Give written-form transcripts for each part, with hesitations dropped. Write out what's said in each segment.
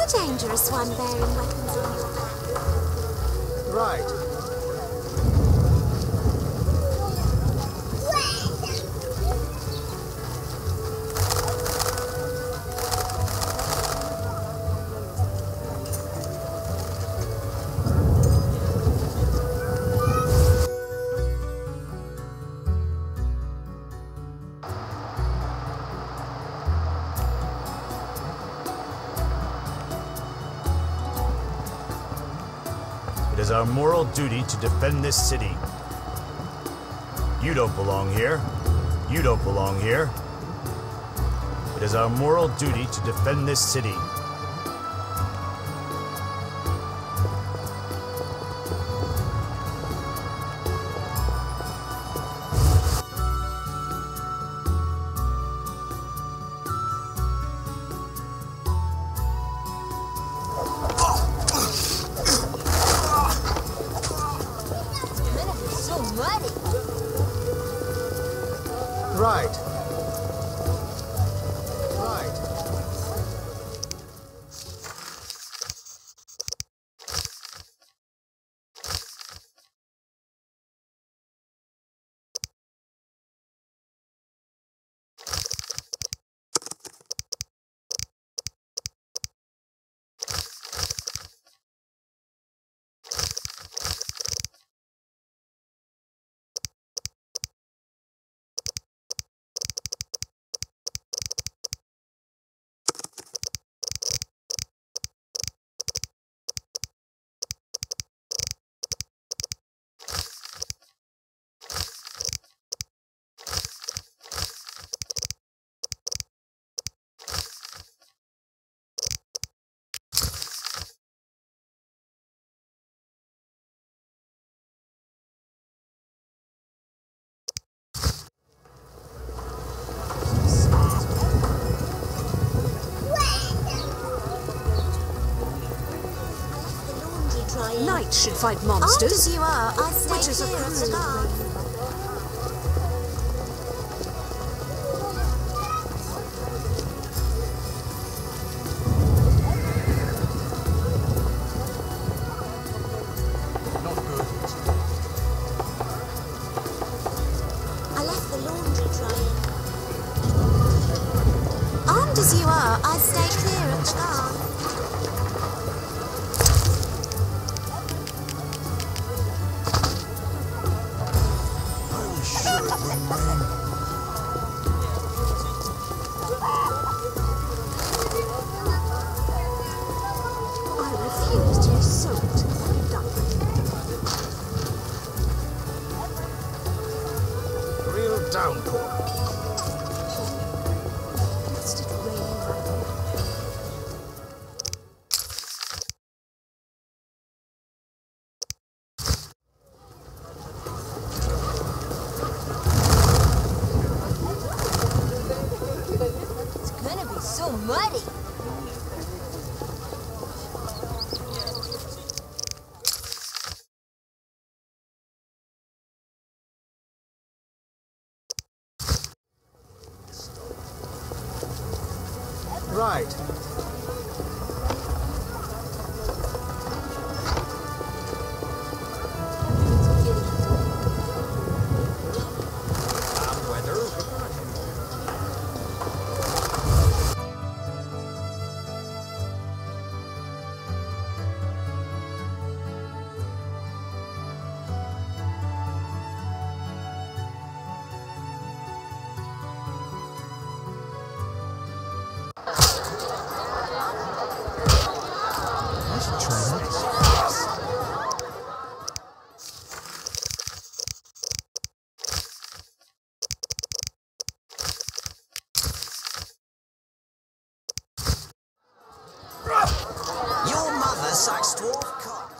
a dangerous one bearing weapons on your back. Right. It is our moral duty to defend this city. You don't belong here. You don't belong here. It is our moral duty to defend this city. Right. Right. Knights should fight monsters. Old as you are, I stay Witches are clear of the cruel. dark. I left the laundry drying. Armed as you are, I stay clear of the dark. I refuse to be soaked and done. Real downpour. Must it rain right? It's gonna be so muddy. Right. Your mother sucks dwarf cock.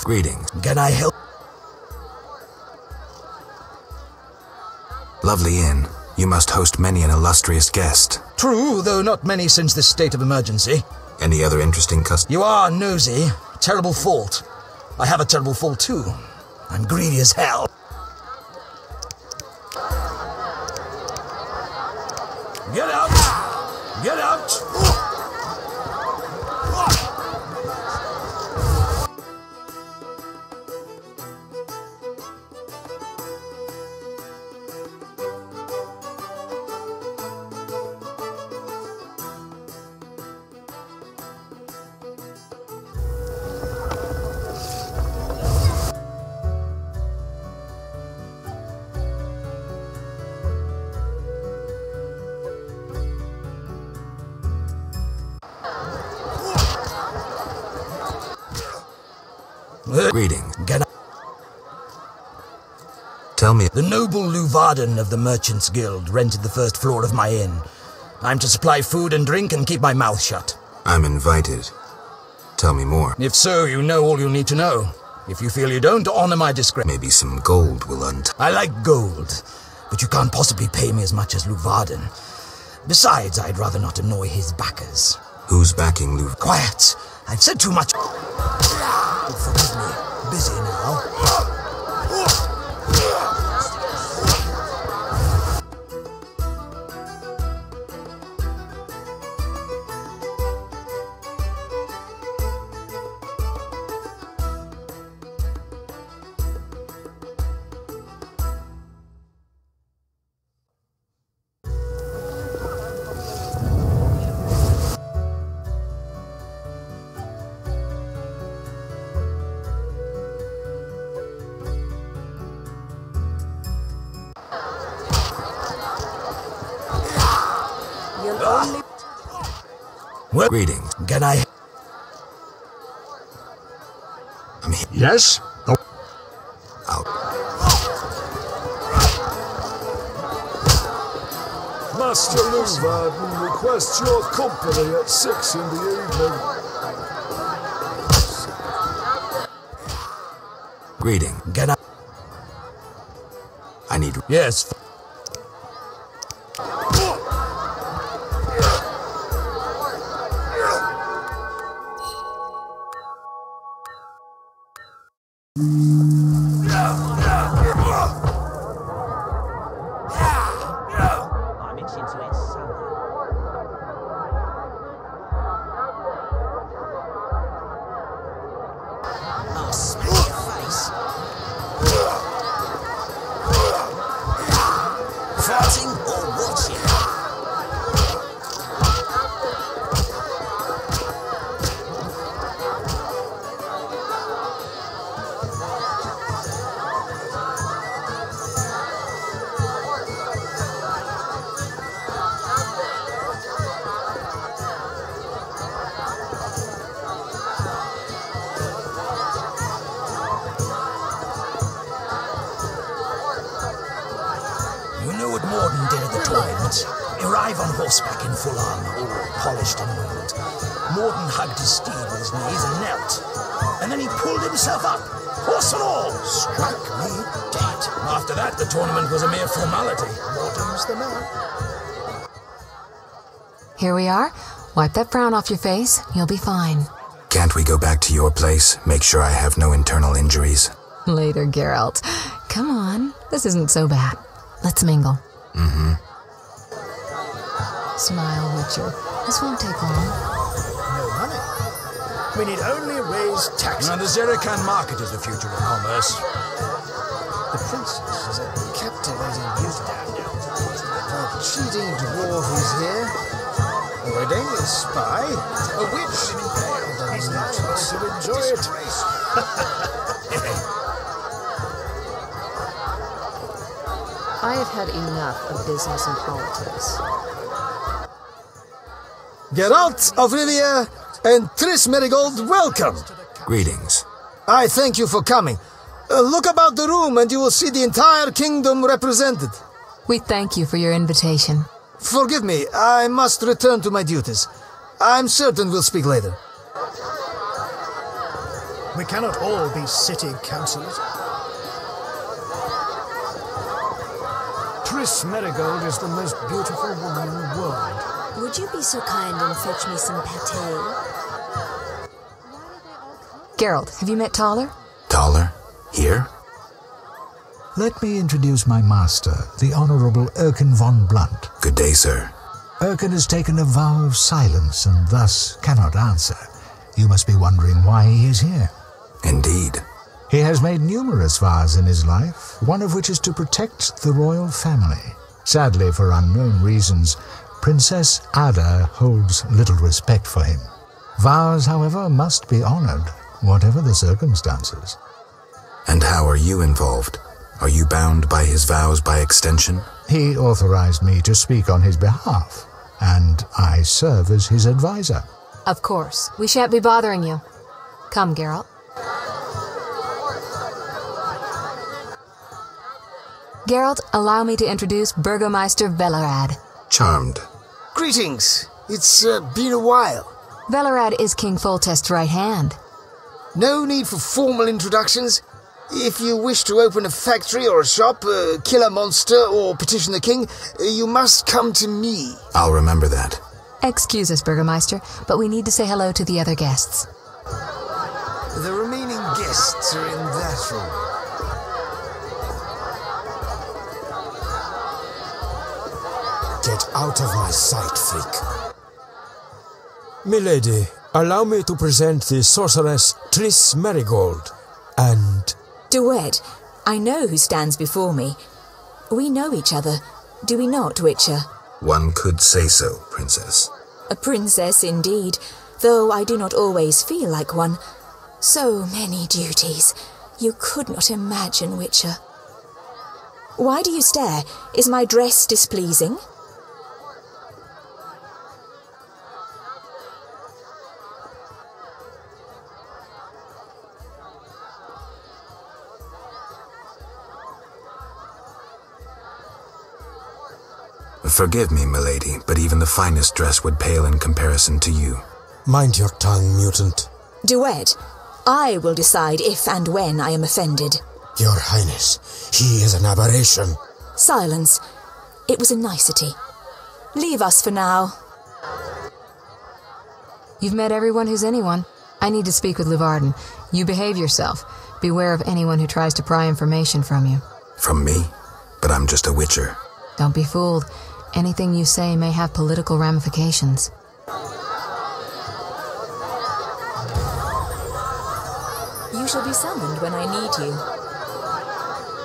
Greetings. Can I help? Lovely inn. You must host many an illustrious guest. True, though not many since this state of emergency. Any other interesting customers? You are nosy. Terrible fault. I have a terrible fall too. I'm greedy as hell. Get out! Get out! Greetings. Get out. Tell me, The noble Luvarden of the Merchants Guild rented the first floor of my inn. I'm to supply food and drink and keep my mouth shut. I'm invited. Tell me more. If so, you know all you need to know. If you feel you don't, honor my discretion. Maybe some gold will I like gold, but you can't possibly pay me as much as Luvarden. Besides, I'd rather not annoy his backers. Who's backing Luv? Quiet! I've said too much. Forgive me. Busy now. Well, Greetings. can I... I'm here. Yes? Oh, Out. Master Luvarden requests your company at 6 in the evening. Greeting. Can I need... Yes. I'm itching to eat salad. I'll smack your face. Fighting or watching? You know what Morden did at the tournament? Arrive on horseback in full armor, all polished and oiled. Morden hugged his steed with his knees and knelt. And then he pulled himself up, horse and all, struck me dead. After that, the tournament was a mere formality. Morden's the man. Here we are. Wipe that frown off your face. You'll be fine. Can't we go back to your place? Make sure I have no internal injuries. Later, Geralt. Come on. This isn't so bad. Let's mingle. Mm-hmm. Smile, Witcher. This won't take long. No money. We need only raise taxes. Now, the Zerikan market is the future of commerce. The princess is a captivating beauty. A cheating dwarf is here. A Redanian spy. A witch. And he's not to enjoy it. I have had enough of business and politics. Geralt of Rivia and Triss Merigold, welcome. Greetings. I thank you for coming. Look about the room and you will see the entire kingdom represented. We thank you for your invitation. Forgive me, I must return to my duties. I'm certain we'll speak later. We cannot all be city councillors. Triss Merigold is the most beautiful woman in the world. Would you be so kind and fetch me some pâté? Geralt, have you met Taller? Taller? Here? Let me introduce my master, the Honorable Erkin von Blunt. Good day, sir. Erkin has taken a vow of silence and thus cannot answer. You must be wondering why he is here. Indeed. He has made numerous vows in his life, one of which is to protect the royal family. Sadly, for unknown reasons, Princess Ada holds little respect for him. Vows, however, must be honored, whatever the circumstances. And how are you involved? Are you bound by his vows by extension? He authorized me to speak on his behalf, and I serve as his advisor. Of course. We shan't be bothering you. Come, Geralt. Geralt, allow me to introduce Burgomeister Velerad. Charmed. Greetings. It's been a while. Velerad is King Foltest's right hand. No need for formal introductions. If you wish to open a factory or a shop, kill a monster, or petition the king, you must come to me. I'll remember that. Excuse us, Burgomeister, but we need to say hello to the other guests. The remaining guests are in that room. Get out of my sight, freak. Milady, allow me to present the sorceress Triss Merigold, and... Duet, I know who stands before me. We know each other, do we not, Witcher? One could say so, Princess. A princess indeed, though I do not always feel like one. So many duties. You could not imagine, Witcher. Why do you stare? Is my dress displeasing? Forgive me, milady, but even the finest dress would pale in comparison to you. Mind your tongue, mutant. Duet, I will decide if and when I am offended. Your Highness, he is an aberration. Silence. It was a nicety. Leave us for now. You've met everyone who's anyone. I need to speak with Luvarden. You behave yourself. Beware of anyone who tries to pry information from you. From me? But I'm just a witcher. Don't be fooled. Anything you say may have political ramifications. You shall be summoned when I need you.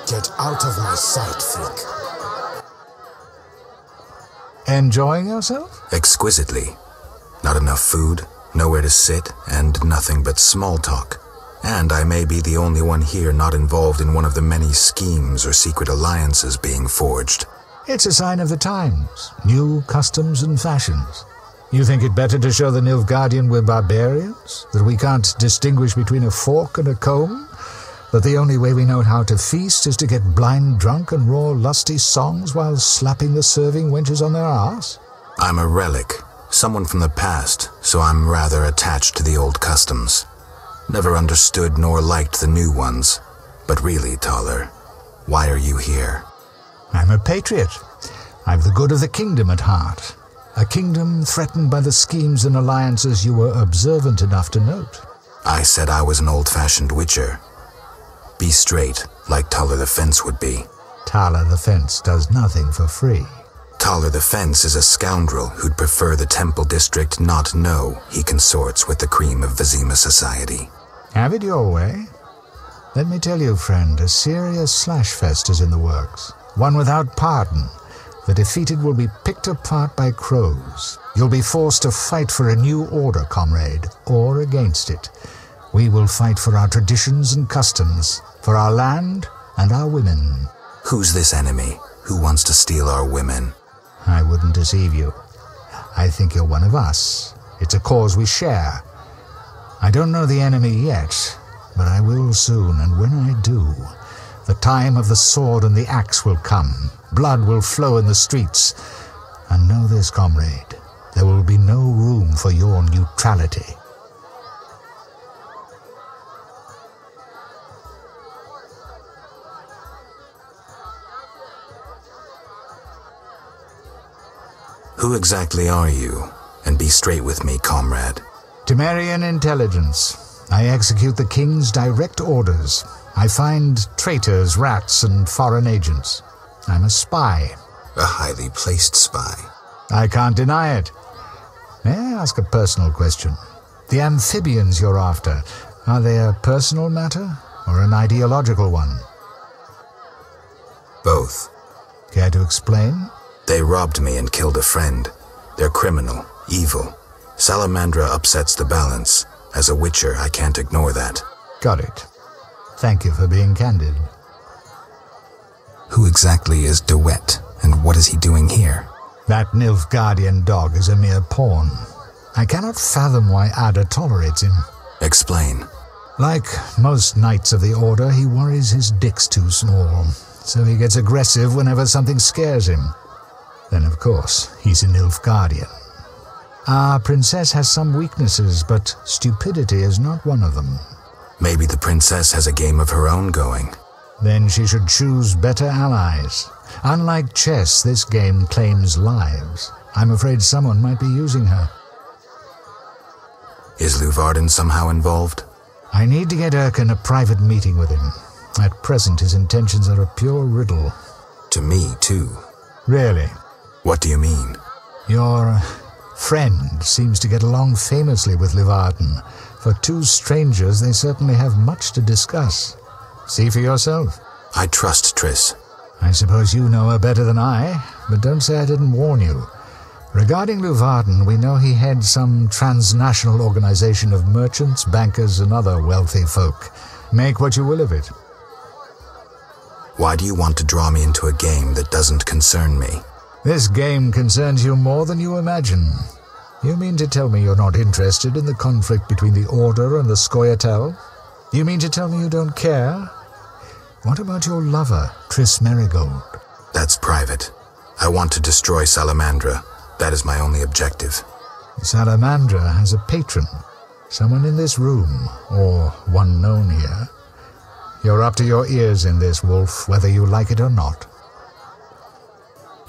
Get out of my sight, freak. Enjoying yourself? Exquisitely. Not enough food, nowhere to sit, and nothing but small talk. And I may be the only one here not involved in one of the many schemes or secret alliances being forged. It's a sign of the times. New customs and fashions. You think it better to show the Nilfgaardian we're barbarians? That we can't distinguish between a fork and a comb? That the only way we know how to feast is to get blind drunk and roar lusty songs while slapping the serving wenches on their arse? I'm a relic, someone from the past, so I'm rather attached to the old customs. Never understood nor liked the new ones. But really, Taller, why are you here? I'm a patriot. I've the good of the kingdom at heart. A kingdom threatened by the schemes and alliances you were observant enough to note. I said I was an old-fashioned witcher. Be straight, like Taller the Fence would be. Taller the Fence does nothing for free. Taller the Fence is a scoundrel who'd prefer the Temple District not know he consorts with the cream of Vizima society. Have it your way. Let me tell you, friend, a serious slashfest is in the works. One without pardon. The defeated will be picked apart by crows. You'll be forced to fight for a new order, comrade, or against it. We will fight for our traditions and customs, for our land and our women. Who's this enemy? Who wants to steal our women? I wouldn't deceive you. I think you're one of us. It's a cause we share. I don't know the enemy yet, but I will soon, and when I do, the time of the sword and the axe will come. Blood will flow in the streets. And know this, comrade, there will be no room for your neutrality. Who exactly are you? And be straight with me, comrade. Temerian intelligence. I execute the king's direct orders. I find traitors, rats, and foreign agents. I'm a spy. A highly placed spy. I can't deny it. May I ask a personal question? The amphibians you're after, are they a personal matter or an ideological one? Both. Care to explain? They robbed me and killed a friend. They're criminal, evil. Salamandra upsets the balance. As a Witcher, I can't ignore that. Got it. Thank you for being candid. Who exactly is DeWitt, and what is he doing here? That Nilfgaardian dog is a mere pawn. I cannot fathom why Ada tolerates him. Explain. Like most knights of the Order, he worries his dick's too small, so he gets aggressive whenever something scares him. Then, of course, he's a Nilfgaardian. Our princess has some weaknesses, but stupidity is not one of them. Maybe the princess has a game of her own going. Then she should choose better allies. Unlike chess, this game claims lives. I'm afraid someone might be using her. Is Luvarden somehow involved? I need to get Erkin a private meeting with him. At present, his intentions are a pure riddle. To me, too. Really? What do you mean? Your friend seems to get along famously with Luvarden. For two strangers, they certainly have much to discuss. See for yourself. I trust Triss. I suppose you know her better than I, but don't say I didn't warn you. Regarding Luvarden, we know he heads some transnational organization of merchants, bankers, and other wealthy folk. Make what you will of it. Why do you want to draw me into a game that doesn't concern me? This game concerns you more than you imagine. You mean to tell me you're not interested in the conflict between the Order and the Scoia'tael? You mean to tell me you don't care? What about your lover, Triss Merigold? That's private. I want to destroy Salamandra. That is my only objective. Salamandra has a patron. Someone in this room, or one known here. You're up to your ears in this, Wolf, whether you like it or not.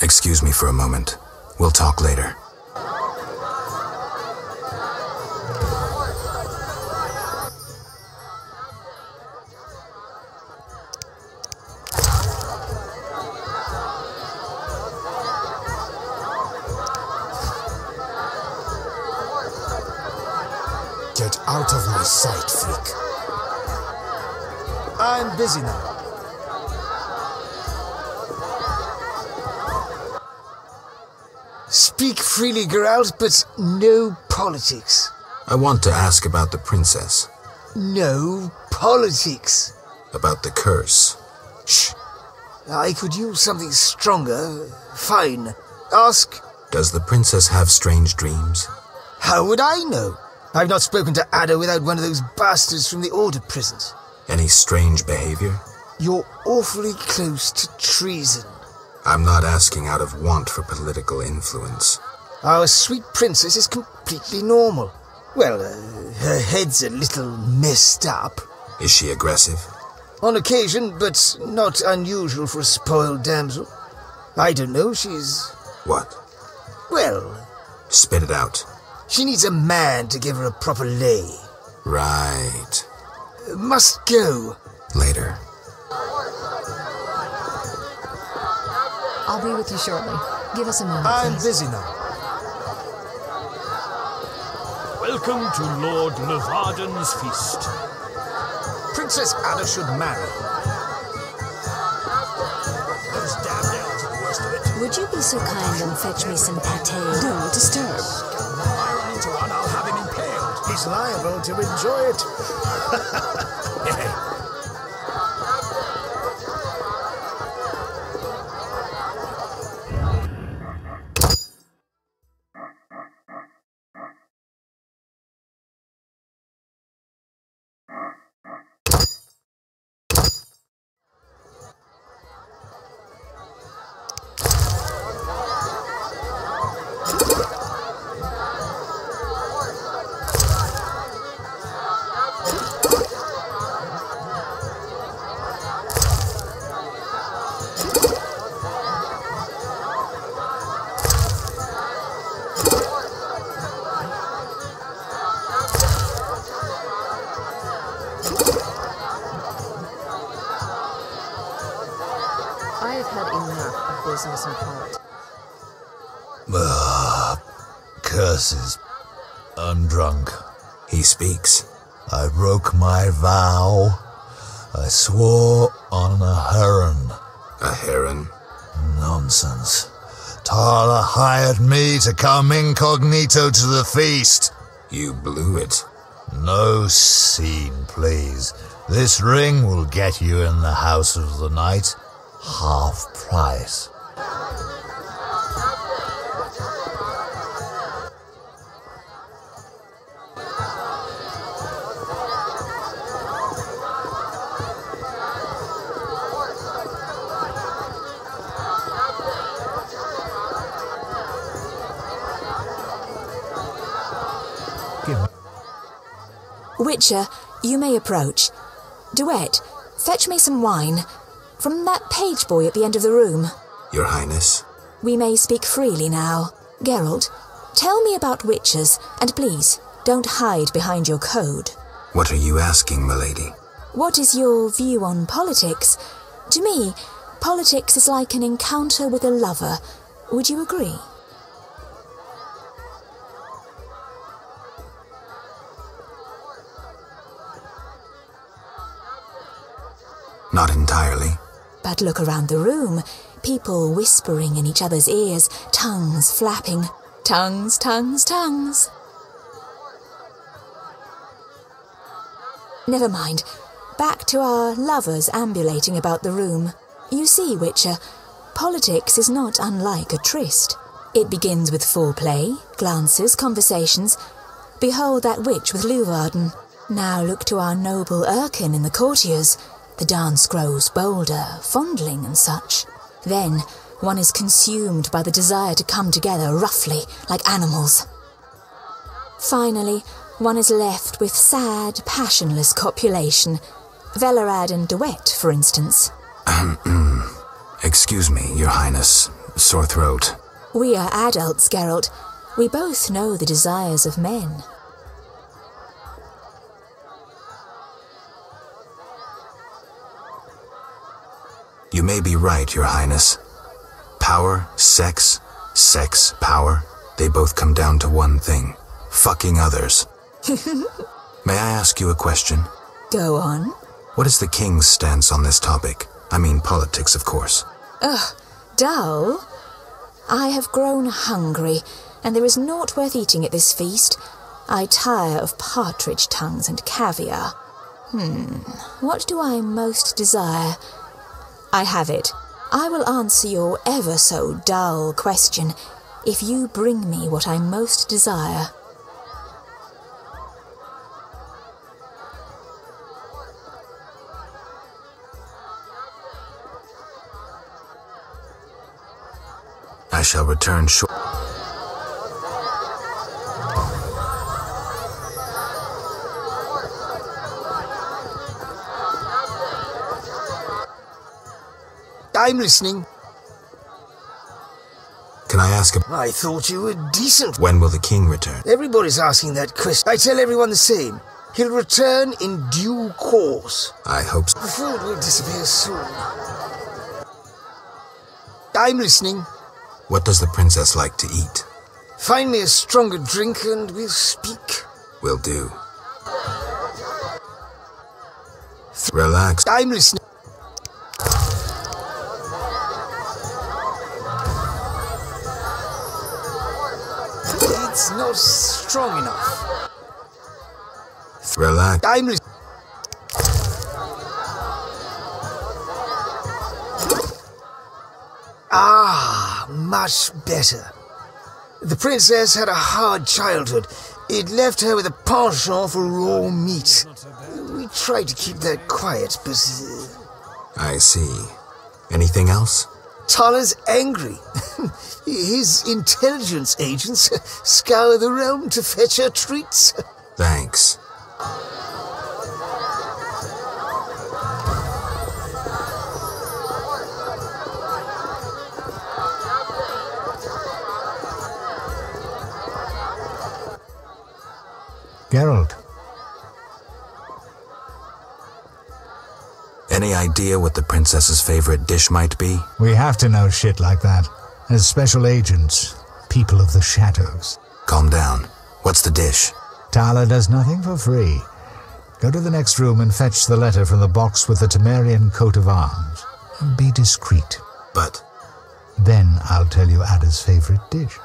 Excuse me for a moment. We'll talk later. Get out of my sight, freak. I'm busy now. Speak freely, Geralt, but no politics. I want to ask about the princess. No politics. About the curse. Shh. I could use something stronger. Fine. Ask. Does the princess have strange dreams? How would I know? I've not spoken to Ada without one of those bastards from the Order prisons. Any strange behavior? You're awfully close to treason. I'm not asking out of want for political influence. Our sweet princess is completely normal. Well, her head's a little messed up. Is she aggressive? On occasion, but not unusual for a spoiled damsel. I don't know, she's... What? Well... Spit it out. She needs a man to give her a proper lay. Right. Must go. Later. I'll be with you shortly. Give us a moment, I'm please. busy now. Welcome to Lord Luvarden's feast. Princess Ada should marry. Those damned elves are the worst of it. Would you be so kind and fetch me some pâté? Don't disturb. If I run into one, I'll have him impaled. He's liable to enjoy it. business in part. Curses. I'm drunk. He speaks. I broke my vow. I swore on a heron. A heron? Nonsense. Tala hired me to come incognito to the feast. You blew it. No scene, please. This ring will get you in the House of the Night. Half price. Witcher, you may approach. Duet, fetch me some wine. From that page boy at the end of the room. Your Highness? We may speak freely now. Geralt, tell me about witchers, and please, don't hide behind your code. What are you asking, milady? What is your view on politics? To me, politics is like an encounter with a lover. Would you agree? Not entirely. But look around the room. People whispering in each other's ears, tongues flapping. Tongues, tongues, tongues. Never mind. Back to our lovers ambulating about the room. You see, Witcher, politics is not unlike a tryst. It begins with foreplay, glances, conversations. Behold that witch with Luvarden. Now look to our noble Erkin and the courtiers. The dance grows bolder, fondling and such. Then one is consumed by the desire to come together roughly, like animals. Finally, one is left with sad, passionless copulation. Velerad and Duet, for instance. Excuse me, Your Highness. Sore throat. We are adults, Geralt. We both know the desires of men. You may be right, Your Highness. Power, sex, power, they both come down to one thing. Fucking others. May I ask you a question? Go on. What is the king's stance on this topic? I mean politics, of course. Ugh, dull? I have grown hungry, and there is naught worth eating at this feast. I tire of partridge tongues and caviar. What do I most desire? I have it. I will answer your ever so dull question if you bring me what I most desire. I shall return shortly. I'm listening. Can I ask I thought you were decent. when will the king return? Everybody's asking that question. I tell everyone the same. He'll return in due course. I hope so. The food will disappear soon. I'm listening. What does the princess like to eat? Find me a stronger drink and we'll speak. Will do. Relax. I'm listening. It's not strong enough. Relax. I'm listening. Much better. The princess had a hard childhood. It left her with a penchant for raw meat. We tried to keep that quiet, but... I see. Anything else? Tala's angry. His intelligence agents scour the realm to fetch her treats. Thanks. Geralt. Any idea what the princess's favorite dish might be? We have to know shit like that. As special agents, people of the shadows. Calm down. What's the dish? Tala does nothing for free. Go to the next room and fetch the letter from the box with the Temerian coat of arms. And be discreet. But... Then I'll tell you Ada's favorite dish.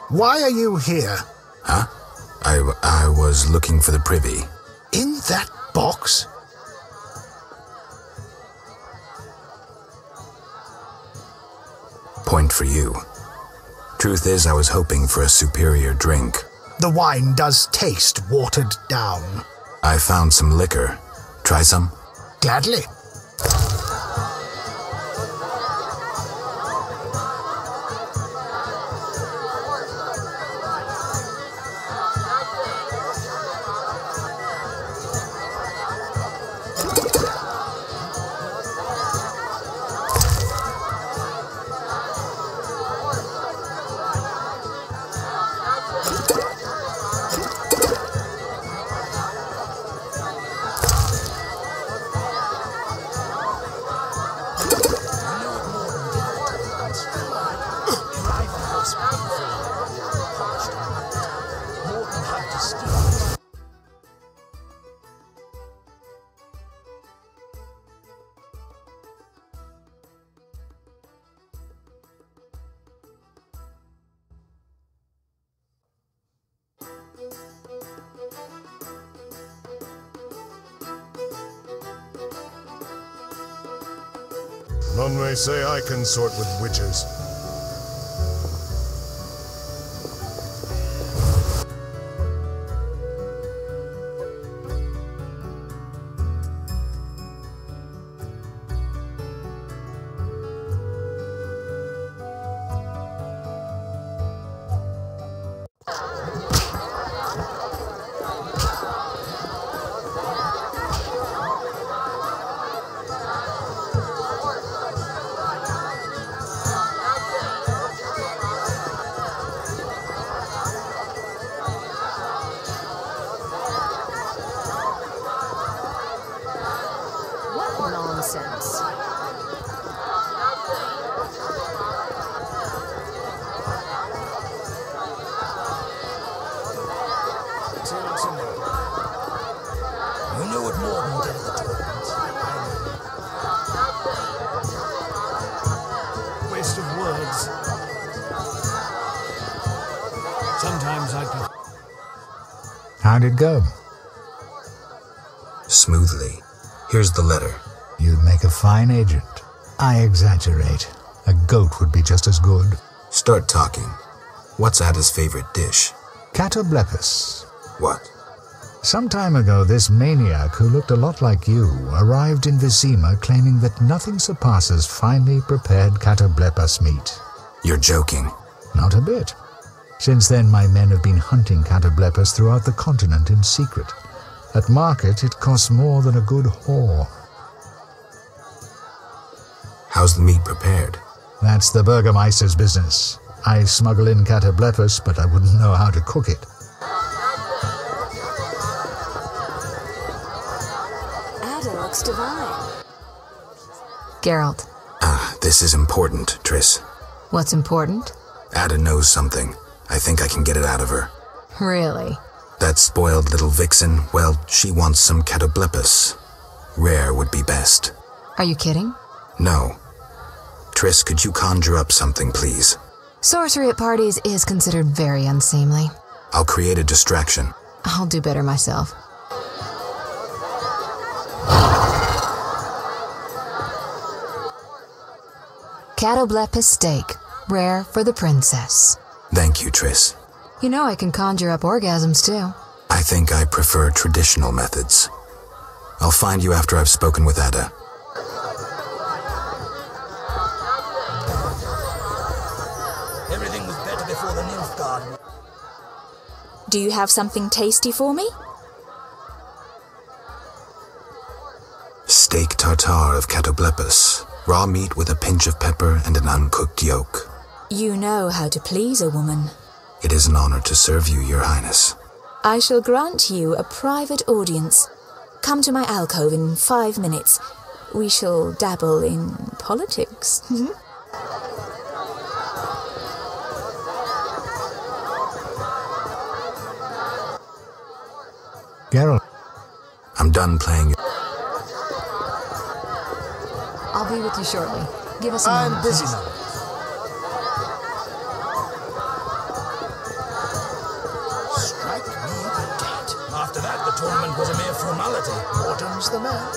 Why are you here? Huh? I was looking for the privy. In that box? Point for you. Truth is, I was hoping for a superior drink. The wine does taste watered down. I found some liquor. Try some? Gladly. None may say I consort with witches. Nonsense. You knew what Morgan did at the tournament. Waste of words. Sometimes I'd be... How'd it go? Smoothly. Here's the letter. You'd make a fine agent. I exaggerate. A goat would be just as good. Start talking. What's Ada's favorite dish? Catoblepis. What? Some time ago, this maniac who looked a lot like you arrived in Vizima claiming that nothing surpasses finely prepared Catoblepis meat. You're joking. Not a bit. Since then, my men have been hunting Catoblepis throughout the continent in secret. At market, it costs more than a good whore. How's the meat prepared? That's the Burgermeister's business. I smuggle in Catoblepas, but I wouldn't know how to cook it. Ada looks divine. Geralt. This is important, Triss. What's important? Ada knows something. I think I can get it out of her. Really? That spoiled little vixen, well, she wants some Catoblepas. Rare would be best. Are you kidding? No. Triss, could you conjure up something, please? Sorcery at parties is considered very unseemly. I'll create a distraction. I'll do better myself. Catoblepas steak, rare for the princess. Thank you, Triss. You know I can conjure up orgasms, too. I think I prefer traditional methods. I'll find you after I've spoken with Ada. Everything was better before the Nilfgaard. Do you have something tasty for me? Steak tartare of Catoblepas. Raw meat with a pinch of pepper and an uncooked yolk. You know how to please a woman. It is an honor to serve you, Your Highness. I shall grant you a private audience. Come to my alcove in 5 minutes. We shall dabble in politics. Geralt. I'm done playing. I'll be with you shortly. Give us a I'm moment, busy please. now. Strike me dead. After that, the tournament was a mere formality. Autumn's the man.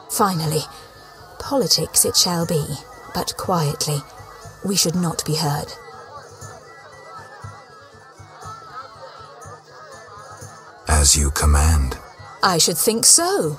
Finally, politics it shall be, but quietly. We should not be heard. As you command. I should think so.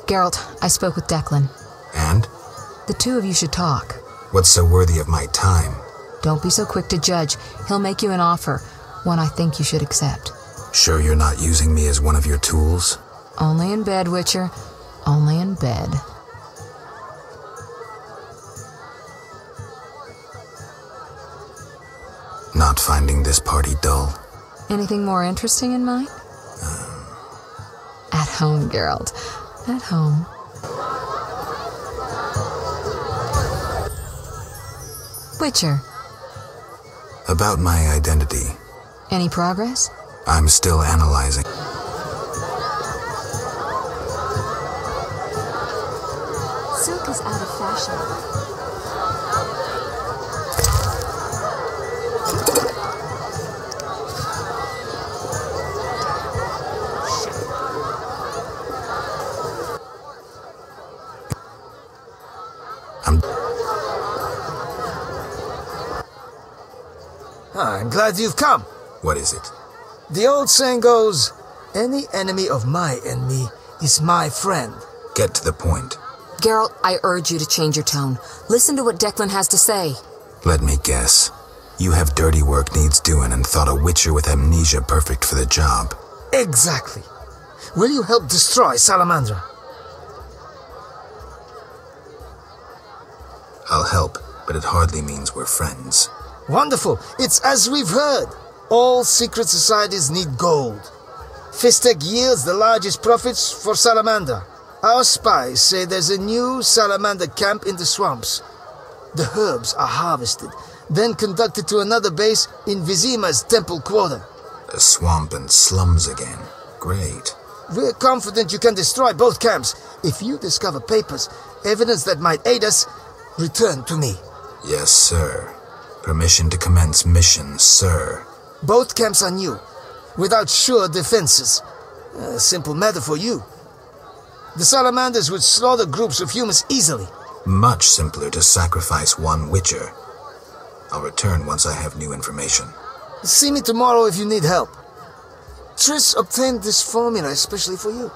Geralt, I spoke with Declan. And? The two of you should talk. What's so worthy of my time? Don't be so quick to judge. He'll make you an offer, one I think you should accept. Sure you're not using me as one of your tools? Only in bed, Witcher. Only in bed. Not finding this party dull? Anything more interesting in mind? At home, Geralt. At home. Witcher. About my identity. Any progress? I'm still analyzing. Silk is out of fashion. I'm glad you've come. What is it? The old saying goes, any enemy of my enemy is my friend. Get to the point. Geralt, I urge you to change your tone. Listen to what Declan has to say. Let me guess. You have dirty work needs doing and thought a witcher with amnesia perfect for the job. Exactly. Will you help destroy Salamandra? I'll help, but it hardly means we're friends. Wonderful. It's as we've heard. All secret societies need gold. Fistek yields the largest profits for Salamander. Our spies say there's a new Salamander camp in the swamps. The herbs are harvested, then conducted to another base in Vizima's temple quarter. A swamp and slums again. Great. We're confident you can destroy both camps. If you discover papers, evidence that might aid us, Return to me. Yes, sir. Permission to commence mission, sir. Both camps are new, without sure defenses. A simple matter for you. The salamanders would slaughter groups of humans easily. Much simpler to sacrifice one Witcher. I'll return once I have new information. See me tomorrow if you need help. Triss obtained this formula especially for you.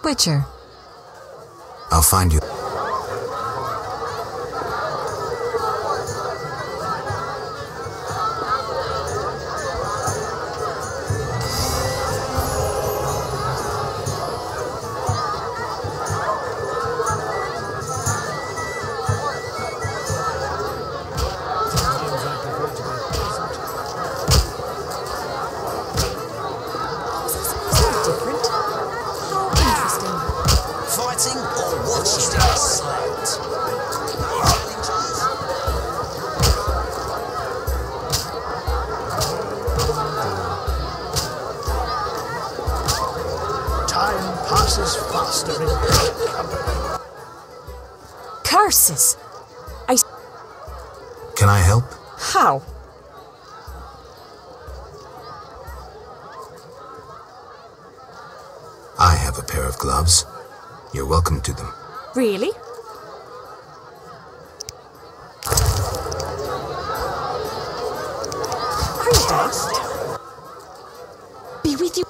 Witcher. I'll find you. Curses! Can I help? How? I have a pair of gloves. You're welcome to them. Really? Are you dazed? Be with you.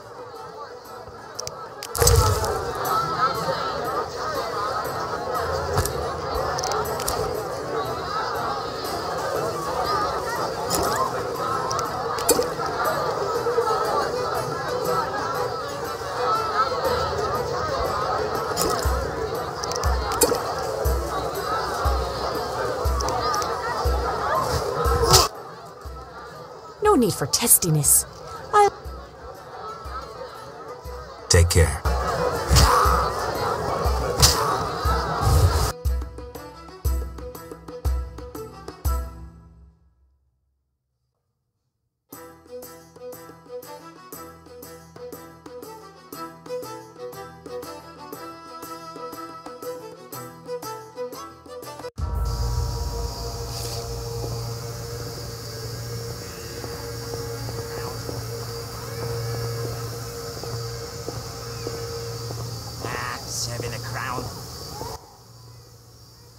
No need for testiness. I'll... Take care.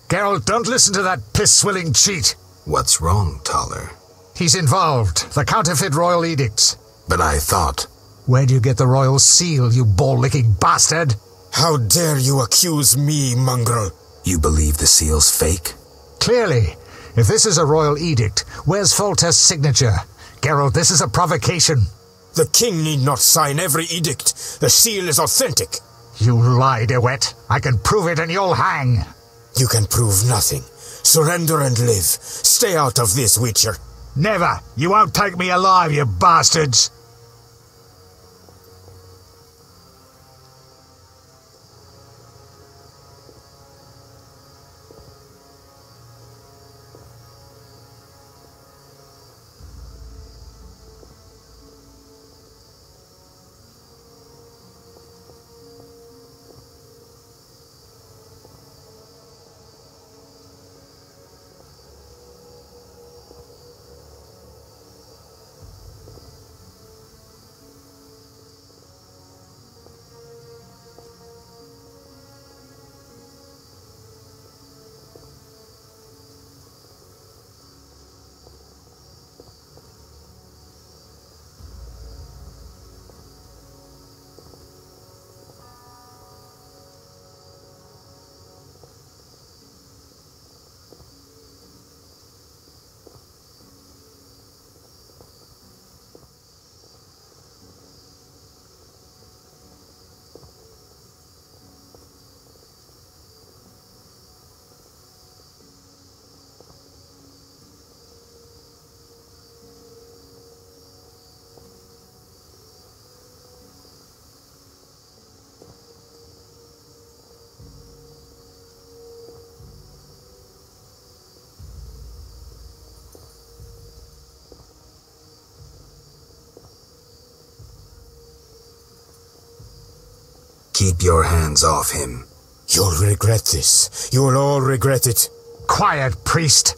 Geralt, don't listen to that piss-swilling cheat. What's wrong, Taller? He's involved. The counterfeit royal edicts. But I thought... Where do you get the royal seal, you ball-licking bastard? How dare you accuse me, mongrel? You believe the seal's fake? Clearly. If this is a royal edict, where's Foltest's signature? Geralt, this is a provocation. The king need not sign every edict. The seal is authentic. You lie, DeWitt. I can prove it and you'll hang. You can prove nothing. Surrender and live. Stay out of this, Witcher. Never. You won't take me alive, you bastards. Keep your hands off him. You'll regret this. You will all regret it. Quiet, priest!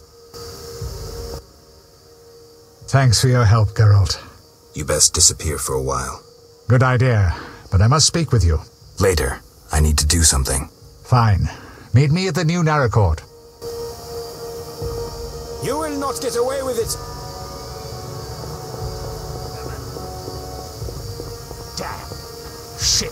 Thanks for your help, Geralt. You best disappear for a while. Good idea, but I must speak with you. Later. I need to do something. Fine. Meet me at the new Naracourt. You will not get away with it. Damn. Shit.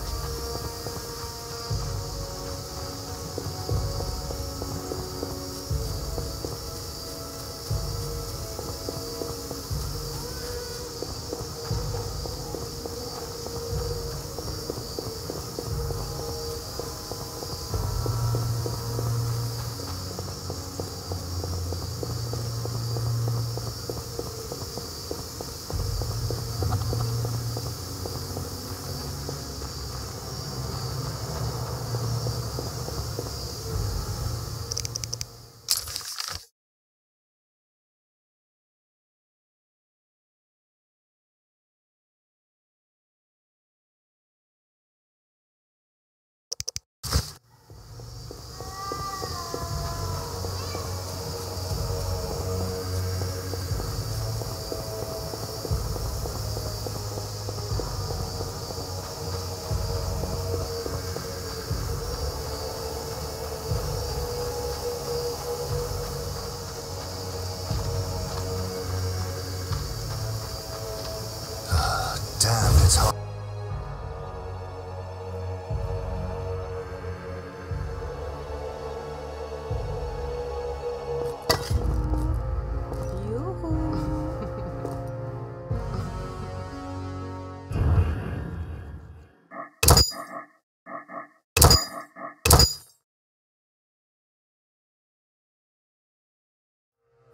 Damn, it's hot.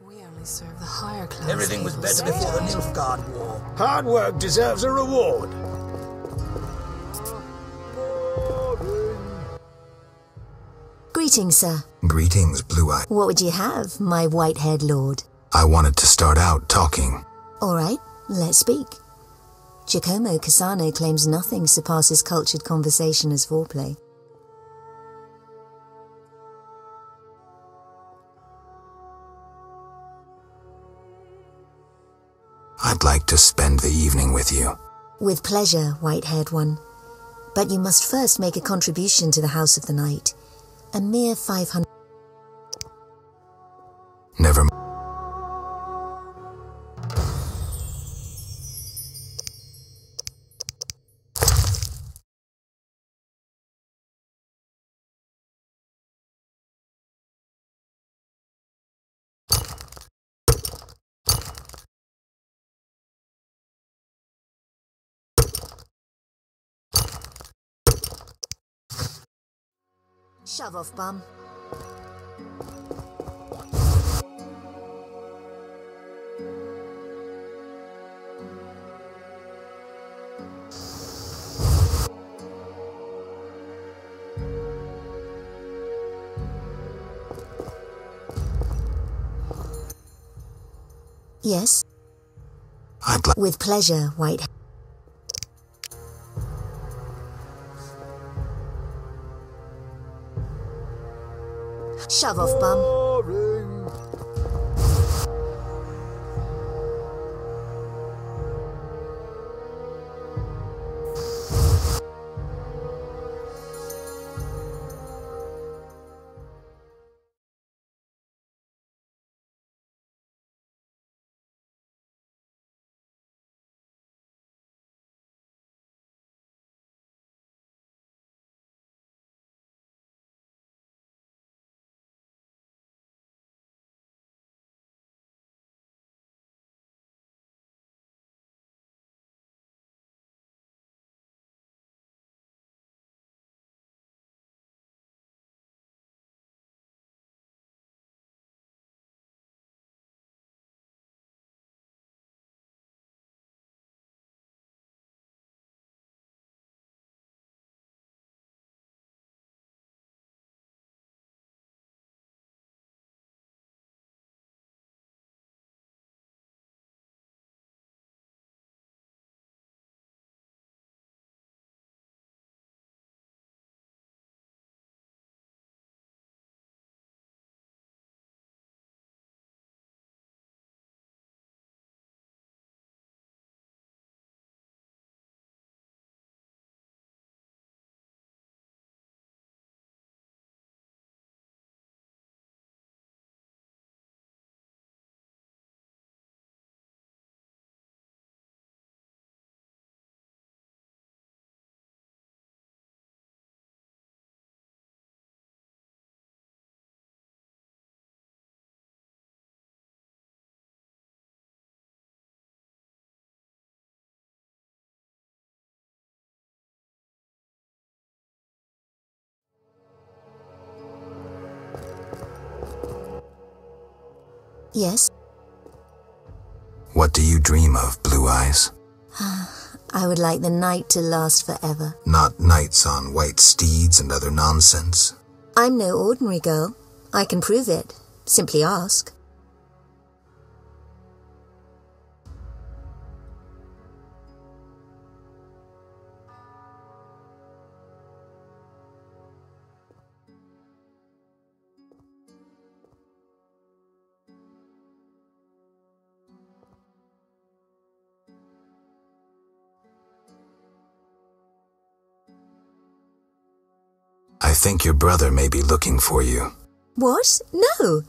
We only serve the higher class. Everything was better before the Nilfgaard War. Hard work deserves a reward. Greetings, sir. Greetings, Blue-Eye. What would you have, my white-haired lord? I wanted to start out talking. All right, let's speak. Giacomo Cassano claims nothing surpasses cultured conversation as foreplay. I'd like to spend the evening with you. With pleasure, white-haired one. But you must first make a contribution to the House of the Night. A mere 500... Never mind. Shove off, bum. Yes? I'd like... With pleasure, white... Shove off, bum. Yes? What do you dream of, Blue Eyes? I would like the night to last forever. Not knights on white steeds and other nonsense. I'm no ordinary girl. I can prove it. Simply ask. I think your brother may be looking for you. What? No.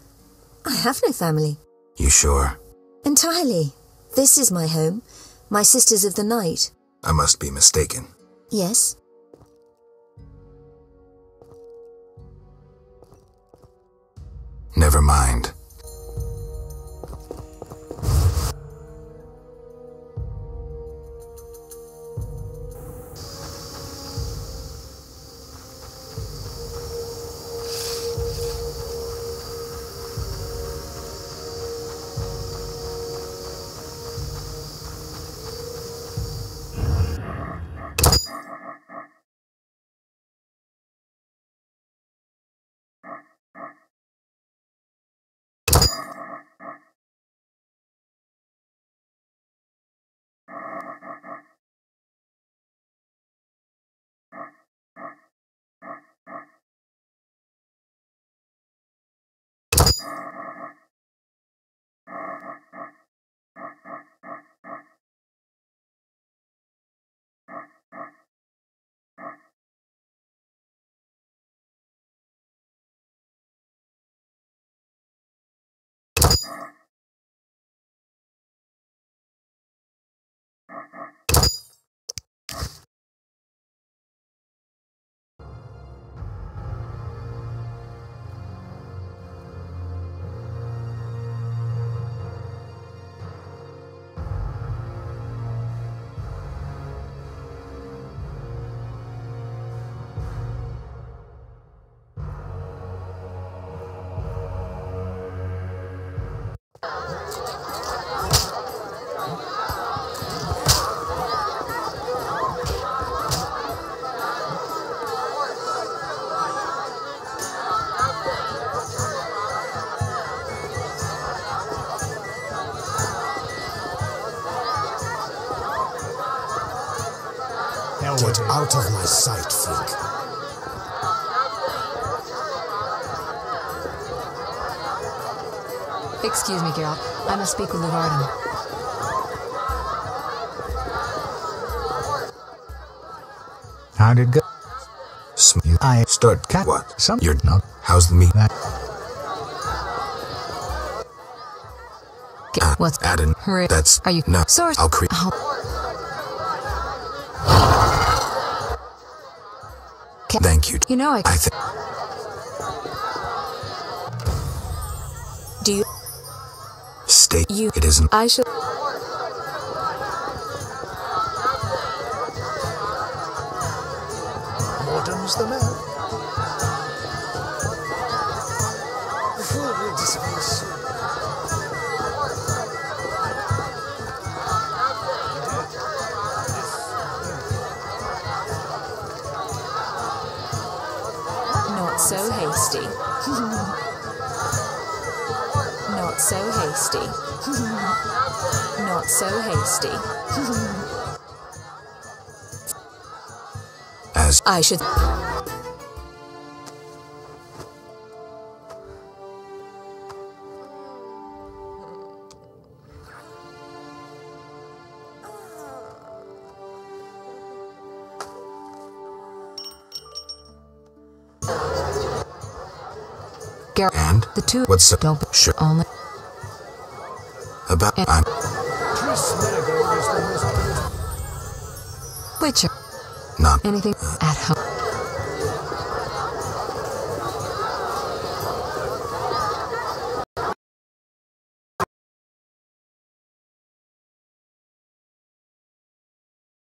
I have no family. You sure? Entirely. This is my home. My Sisters of the Night. I must be mistaken. Yes? Never mind. Get out of my sight, freak. Excuse me, Geralt. I must speak with Levarden. How did it go? Smooth. I Start. cat. What? Some. You're not. How's the meat? That. What's Addin? That's. Are you no? Source? I'll create. Thank you. You know I think. Do you? Stay. You. It isn't. I shall. Morden's the man. The fool will disappear soon. Not so hasty. Not so hasty. Not so hasty. As I should. Geralt. And the two. What's up? Don't Sure. only. About. And I'm. Triss Merigold is the most beautiful. Witcher. Not. Anything at home.